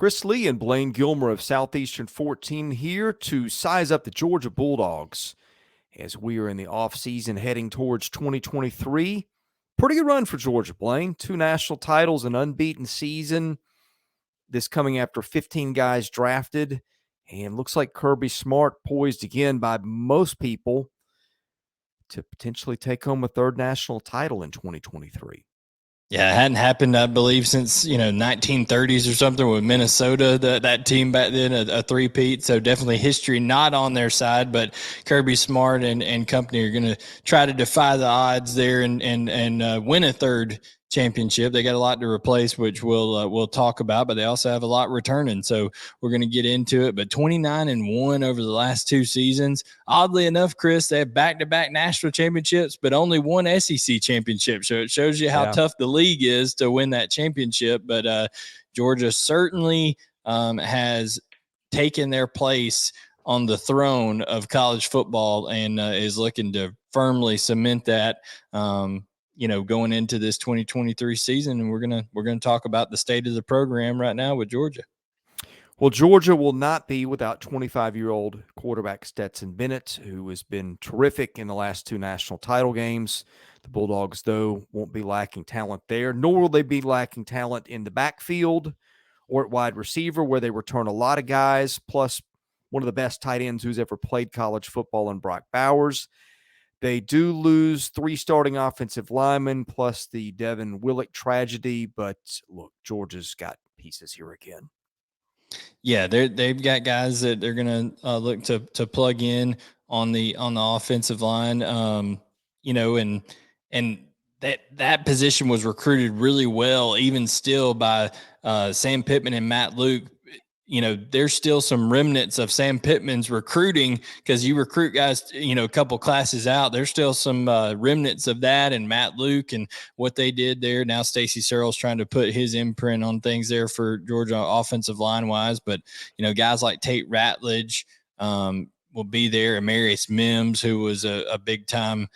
Chris, Lee and Blayne Gilmer of Southeastern 14 here to size up the Georgia Bulldogs as we are in the offseason heading towards 2023. Pretty good run for Georgia, Blayne. 2 national titles, an unbeaten season. This coming after 15 guys drafted. And looks like Kirby Smart poised again by most people to potentially take home a 3rd national title in 2023. Yeah, it hadn't happened, I believe, since 1930s or something with Minnesota. That team back then, a three-peat. So definitely history not on their side. But Kirby Smart and company are going to try to defy the odds there and win a 3rd championship. They got a lot to replace, which we'll talk about. But they also have a lot returning. So we're going to get into it. But 29-1 over the last 2 seasons. Oddly enough, Chris, they have back-to-back national championships, but only 1 SEC championship. So it shows you how tough the league is to win that championship. But Georgia certainly has taken their place on the throne of college football and is looking to firmly cement that. Going into this 2023 season, and we're gonna talk about the state of the program right now with Georgia. Well, Georgia will not be without 25-year-old quarterback Stetson Bennett, who has been terrific in the last 2 national title games. The Bulldogs, though, won't be lacking talent there, nor will they be lacking talent in the backfield or at wide receiver, where they return a lot of guys, plus one of the best tight ends who's ever played college football in Brock Bowers. They do lose 3 starting offensive linemen, plus the Devin Willock tragedy, but look, Georgia's got pieces here again. Yeah, they've got guys that they're going to look to plug in on the offensive line. And that position was recruited really well, even still by Sam Pittman and Matt Luke. There's still some remnants of Sam Pittman's recruiting because you recruit guys, a couple classes out. There's still some remnants of that and Matt Luke and what they did there. Now Stacy Searle's trying to put his imprint on things there for Georgia offensive line wise. But, guys like Tate Ratledge will be there. Amarius Mims, who was a big time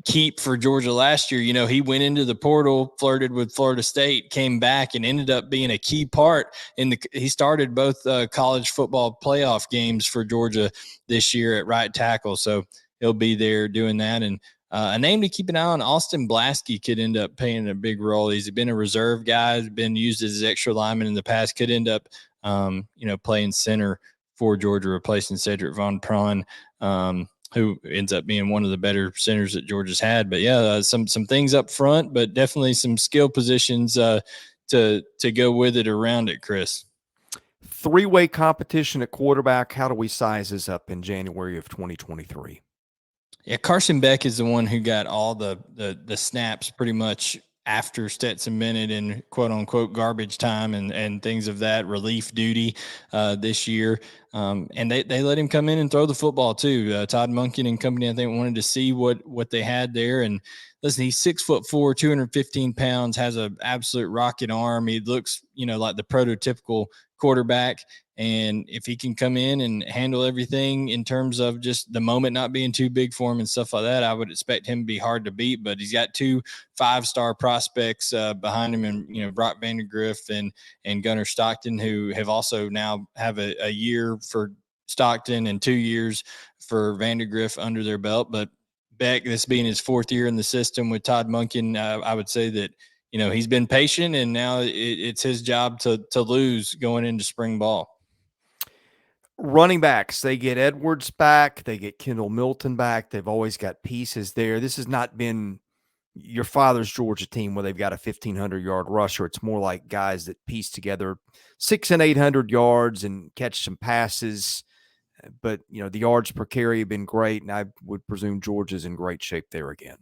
keep for Georgia last year. He went into the portal, flirted with Florida State, came back and ended up being a key part he started both college football playoff games for Georgia this year at right tackle. So he'll be there doing that. And a name to keep an eye on, Austin Blasky, could end up playing a big role. He's been a reserve guy, been used as an extra lineman in the past, could end up, playing center for Georgia, replacing Cedric Von Prawn. Who ends up being one of the better centers that Georgia's had. But yeah, some things up front, but definitely some skill positions to go with it around it, Chris. 3-way competition at quarterback. How do we size this up in January of 2023? Yeah, Carson Beck is the one who got all the snaps pretty much after Stetson Bennett and quote unquote garbage time and things of that relief duty this year. And they let him come in and throw the football too. Todd Monken and company, I think, wanted to see what they had there. And listen, he's 6'4", 215 pounds, has an absolute rocket arm. He looks, like the prototypical quarterback. And if he can come in and handle everything in terms of just the moment not being too big for him and stuff like that, I would expect him to be hard to beat. But he's got 2 5-star prospects behind him, and Brock Vandagriff and Gunnar Stockton, who have also now have a year for Stockton and 2 years for Vandagriff under their belt. But Beck, this being his 4th year in the system with Todd Monken, I would say that he's been patient, and now it's his job to lose going into spring ball. Running backs, they get Edwards back. They get Kendall Milton back. They've always got pieces there. This has not been your father's Georgia team where they've got a 1,500-yard rusher. It's more like guys that piece together 600 and 800 yards and catch some passes. But, the yards per carry have been great, and I would presume Georgia's in great shape there again.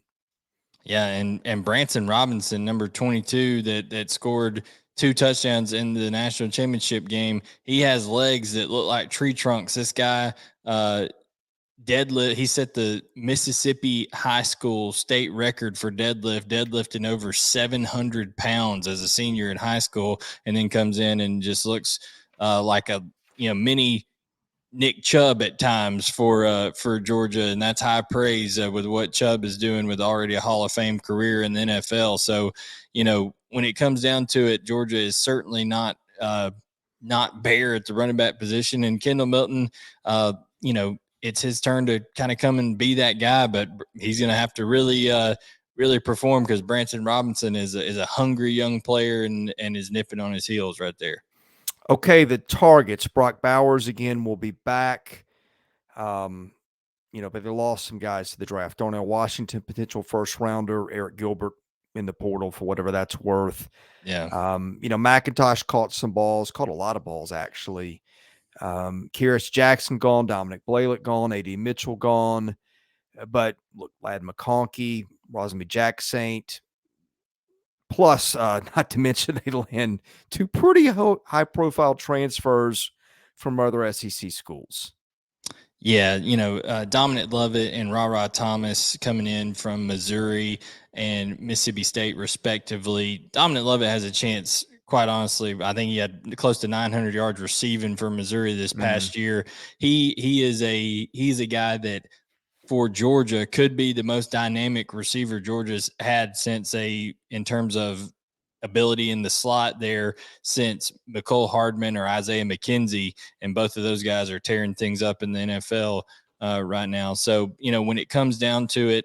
Yeah, and Branson Robinson, number 22, that scored 2 touchdowns in the national championship game. He has legs that look like tree trunks. This guy deadlift. He set the Mississippi high school state record for deadlifting over 700 pounds as a senior in high school, and then comes in and just looks like a mini Nick Chubb at times for Georgia, and that's high praise with what Chubb is doing with already a Hall of Fame career in the NFL. So, when it comes down to it, Georgia is certainly not not bare at the running back position. And Kendall Milton, it's his turn to kind of come and be that guy, but he's going to have to really perform because Branson Robinson is a hungry young player and is nipping on his heels right there. Okay, the targets. Brock Bowers again will be back. But they lost some guys to the draft. Darnell Washington, potential first rounder. Eric Gilbert in the portal for whatever that's worth. Yeah. McIntosh caught a lot of balls actually. Kyrus Jackson gone, Dominic Blaylock gone, A.D. Mitchell gone. But look, Lad McConkey, Rosemy Jack Saint, plus not to mention they land two pretty high-profile transfers from other SEC schools. Yeah, Dominic Lovett and Ra Thomas coming in from Missouri and Mississippi State, respectively. Dominic Lovett has a chance. Quite honestly, I think he had close to 900 yards receiving for Missouri this past year. He's a guy that for Georgia could be the most dynamic receiver Georgia's had in terms of ability in the slot there since McCole Hardman or Isaiah McKenzie, and both of those guys are tearing things up in the NFL right now. So, when it comes down to it,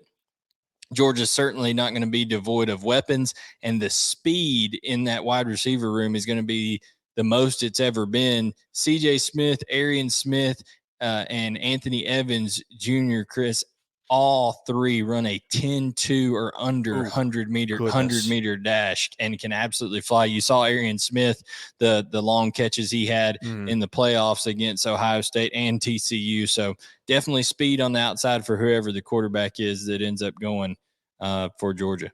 Georgia's certainly not going to be devoid of weapons, and the speed in that wide receiver room is going to be the most it's ever been. CJ Smith, Arian Smith, and Anthony Evans Jr., Chris, all three run a 10-2 or under 100 meter dash and can absolutely fly. You saw Arian Smith, the long catches he had in the playoffs against Ohio State and TCU. So definitely speed on the outside for whoever the quarterback is that ends up going for Georgia.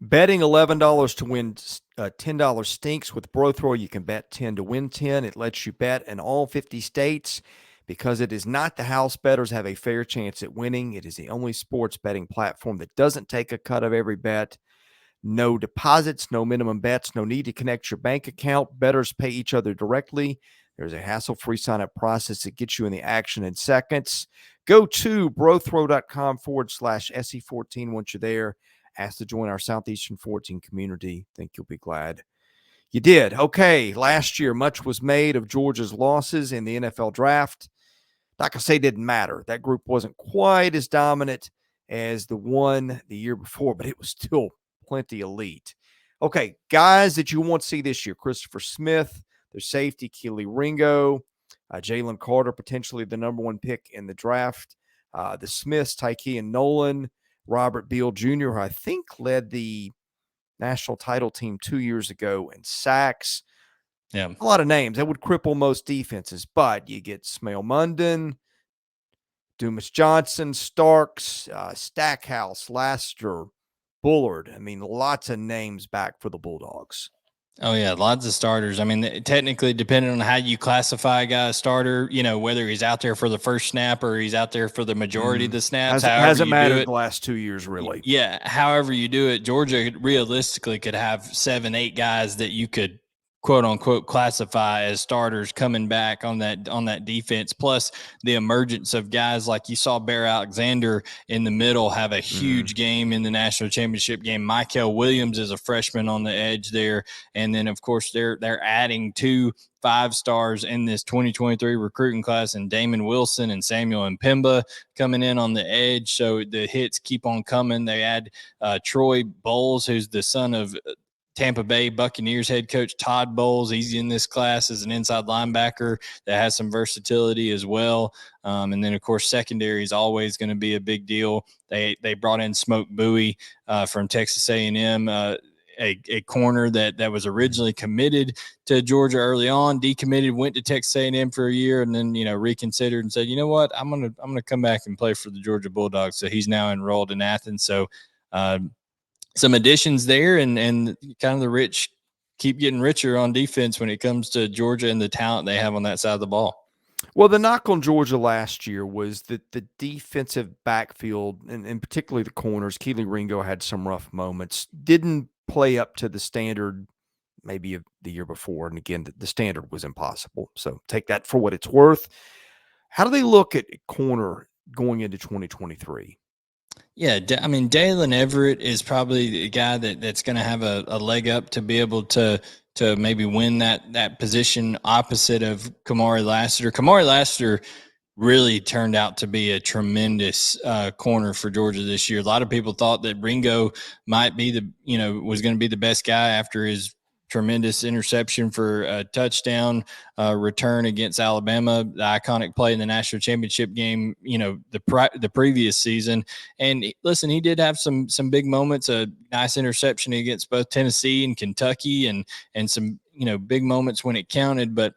Betting $11 to win $10 stinks. With BROTHROW, you can bet 10 to win 10. It lets you bet in all 50 states. Because it is not the house bettors have a fair chance at winning. It is the only sports betting platform that doesn't take a cut of every bet. No deposits, no minimum bets, no need to connect your bank account. Bettors pay each other directly. There's a hassle-free sign-up process that gets you in the action in seconds. Go to brothrow.com/SE14 once you're there. Ask to join our Southeastern 14 community. Think you'll be glad you did. Okay, last year, much was made of Georgia's losses in the NFL draft. Not going to say it didn't matter. That group wasn't quite as dominant as the one the year before, but it was still plenty elite. Okay, guys that you want to see this year: Christopher Smith, their safety, Keely Ringo, Jalen Carter, potentially the number one pick in the draft. The Smiths, Tykean Nolan, Robert Beal Jr., who I think led the national title team 2 years ago in sacks. Yeah, a lot of names that would cripple most defenses, but you get Smale Munden, Dumas Johnson, Starks, Stackhouse, Laster, Bullard. I mean, lots of names back for the Bulldogs. Oh, yeah, lots of starters. I mean, technically, depending on how you classify a guy a starter, whether he's out there for the first snap or he's out there for the majority of the snaps. Hasn't mattered the last 2 years, really. Yeah, however you do it, Georgia realistically could have 7, 8 guys that you could quote unquote classify as starters coming back on that defense, plus the emergence of guys like you saw Bear Alexander in the middle have a huge game in the national championship game. Michael Williams is a freshman on the edge there, and then of course they're adding 2 5-stars in this 2023 recruiting class, and Damon Wilson and Samuel Mpemba coming in on the edge. So the hits keep on coming. They add Troy Bowles, who's the son of Tampa Bay Buccaneers head coach Todd Bowles. He's in this class as an inside linebacker that has some versatility as well. And then, of course, secondary is always going to be a big deal. They brought in Smoke Bowie from Texas A&M, a corner that was originally committed to Georgia early on, decommitted, went to Texas A&M for a year, and then reconsidered and said, you know what, I'm gonna come back and play for the Georgia Bulldogs. So he's now enrolled in Athens. So some additions there, and kind of the rich keep getting richer on defense when it comes to Georgia and the talent they have on that side of the ball. Well, the knock on Georgia last year was that the defensive backfield, and particularly the corners, Keely Ringo had some rough moments, didn't play up to the standard maybe of the year before. And again, the standard was impossible. So take that for what it's worth. How do they look at corner going into 2023? Yeah, I mean, Dalen Everett is probably the guy that's going to have a leg up to be able to to maybe win that position opposite of Kamari Lassiter. Kamari Lassiter really turned out to be a tremendous corner for Georgia this year. A lot of people thought that Ringo might be was going to be the best guy after his tremendous interception for a touchdown return against Alabama, the iconic play in the national championship game, the previous season. And listen, he did have some big moments, a nice interception against both Tennessee and Kentucky, and some big moments when it counted. But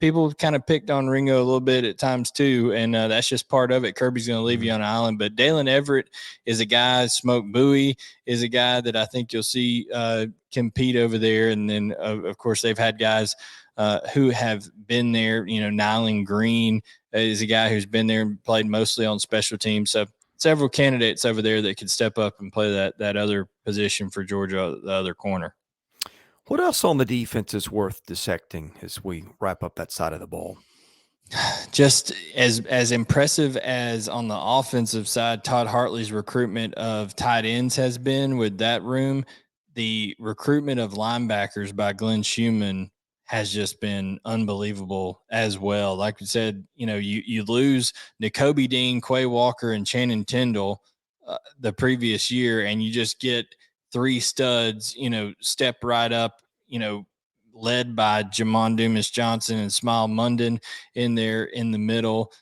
people kind of picked on Ringo a little bit at times too, and that's just part of it. Kirby's going to leave you on an island, but Dalen Everett is a guy. Smoke Bowie is a guy that I think you'll see compete over there. And then of course they've had guys who have been there. Nyland Green is a guy who's been there and played mostly on special teams. So several candidates over there that could step up and play that other position for Georgia, the other corner. What else on the defense is worth dissecting as we wrap up that side of the ball? Just as impressive as on the offensive side, Todd Hartley's recruitment of tight ends has been with that room, the recruitment of linebackers by Glenn Schumann has just been unbelievable as well. Like you said, you lose N'Kobe Dean, Quay Walker, and Channing Tindall the previous year, and you just get three studs, step right up, led by Jamon Dumas Johnson and Smile Munden in there in the middle,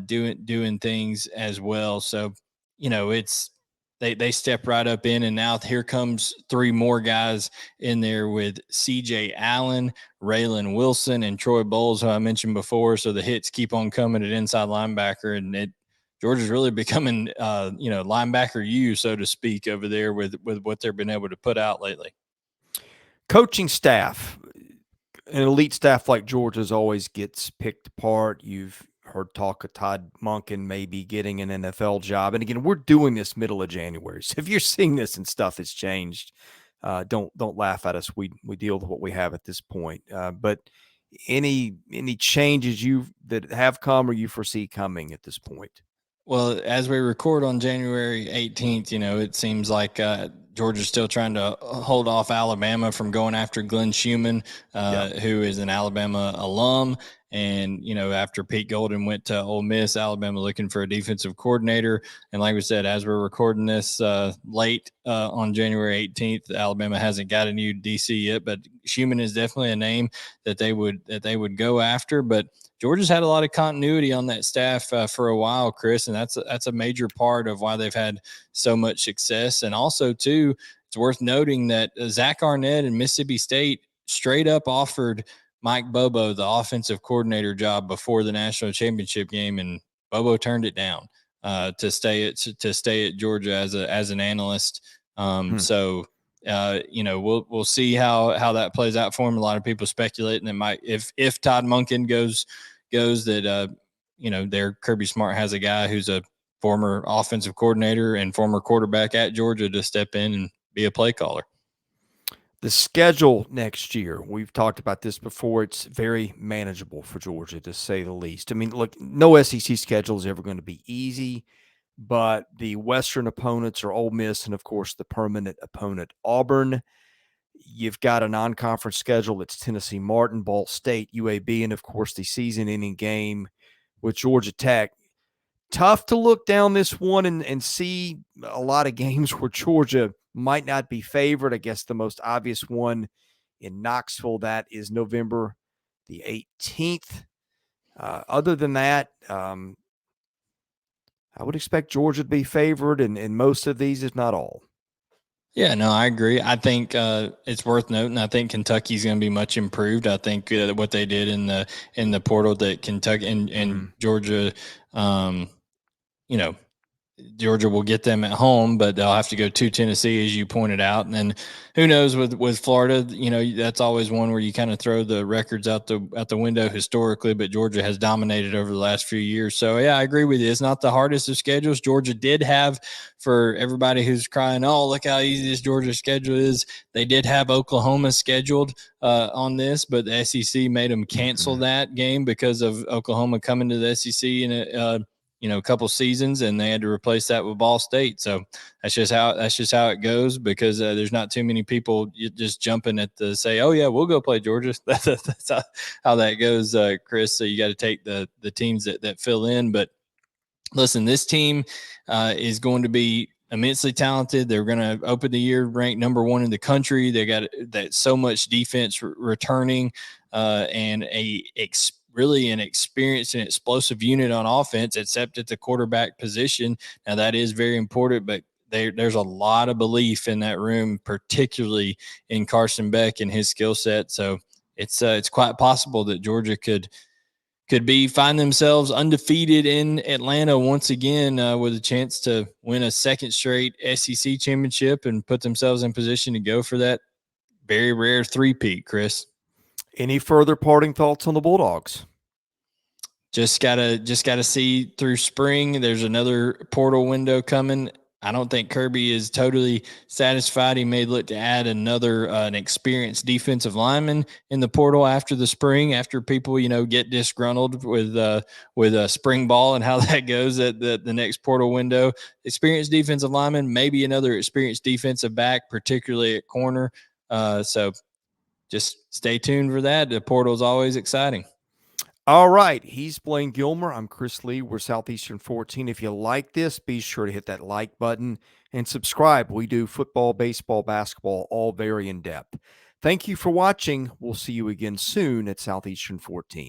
doing things as well. So, it's they step right up in, and now here comes three more guys in there with CJ Allen, Raylan Wilson, and Troy Bowles, who I mentioned before. So the hits keep on coming at inside linebacker, and Georgia's really becoming, linebacker U, so to speak, over there with what they've been able to put out lately. Coaching staff, an elite staff like Georgia's always gets picked apart. You've heard talk of Todd Monken maybe getting an NFL job. And again, we're doing this middle of January. So if you're seeing this and stuff has changed, don't laugh at us. We deal with what we have at this point. But any changes that have come or you foresee coming at this point? Well, as we record on January 18th, it seems like Georgia's still trying to hold off Alabama from going after Glenn Schumann, who is an Alabama alum. And, after Pete Golden went to Ole Miss, Alabama looking for a defensive coordinator. And like we said, as we're recording this late on January 18th, Alabama hasn't got a new DC yet, but Schumann is definitely a name that they would go after. But Georgia's had a lot of continuity on that staff for a while, Chris, and that's a major part of why they've had so much success. And also, too, it's worth noting that Zach Arnett and Mississippi State straight up offered Mike Bobo the offensive coordinator job before the national championship game, and Bobo turned it down to stay at Georgia as an analyst. So. We'll see how that plays out for him. A lot of people speculating that might, if Todd Monken goes that, there Kirby Smart has a guy who's a former offensive coordinator and former quarterback at Georgia to step in and be a play caller. The schedule next year, we've talked about this before. It's very manageable for Georgia, to say the least. I mean, look, no SEC schedule is ever going to be easy, but the Western opponents are Ole Miss and, of course, the permanent opponent, Auburn. You've got a non-conference schedule. It's Tennessee Martin, Ball State, UAB, and, of course, the season-ending game with Georgia Tech. Tough to look down this one and see a lot of games where Georgia might not be favored. I guess the most obvious one in Knoxville, that is November the 18th. Other than that, I would expect Georgia to be favored in most of these, if not all. Yeah, no, I agree. I think it's worth noting. I think Kentucky's going to be much improved. I think what they did in the portal, that Kentucky and Georgia, Georgia will get them at home, but they'll have to go to Tennessee, as you pointed out. And then who knows with Florida, that's always one where you kind of throw the records out the window historically, but Georgia has dominated over the last few years. So yeah, I agree with you. It's not the hardest of schedules. Georgia did have, for everybody who's crying, oh, look how easy this Georgia schedule is, they did have Oklahoma scheduled on this, but the SEC made them cancel that game because of Oklahoma coming to the SEC in a couple seasons, and they had to replace that with Ball State. So that's just how it goes, because there's not too many people just jumping at the say, oh yeah, we'll go play Georgia. That's how that goes, Chris. So you got to take the teams that fill in. But listen, this team is going to be immensely talented. They're going to open the year ranked #1 in the country. They got that so much defense returning, and really an experienced and explosive unit on offense, except at the quarterback position. Now that is very important, but there's a lot of belief in that room, particularly in Carson Beck and his skill set. So it's quite possible that Georgia could find themselves undefeated in Atlanta once again, with a chance to win a second straight SEC championship and put themselves in position to go for that very rare three-peat, Chris. Any further parting thoughts on the Bulldogs? Just gotta see through spring. There's another portal window coming. I don't think Kirby is totally satisfied. He may look to add another an experienced defensive lineman in the portal after the spring, after people get disgruntled with spring ball and how that goes at the next portal window. Experienced defensive lineman, maybe another experienced defensive back, particularly at corner. So just stay tuned for that. The portal is always exciting. All right. He's Blayne Gilmer. I'm Chris Lee. We're Southeastern 14. If you like this, be sure to hit that like button and subscribe. We do football, baseball, basketball, all very in depth. Thank you for watching. We'll see you again soon at Southeastern 14.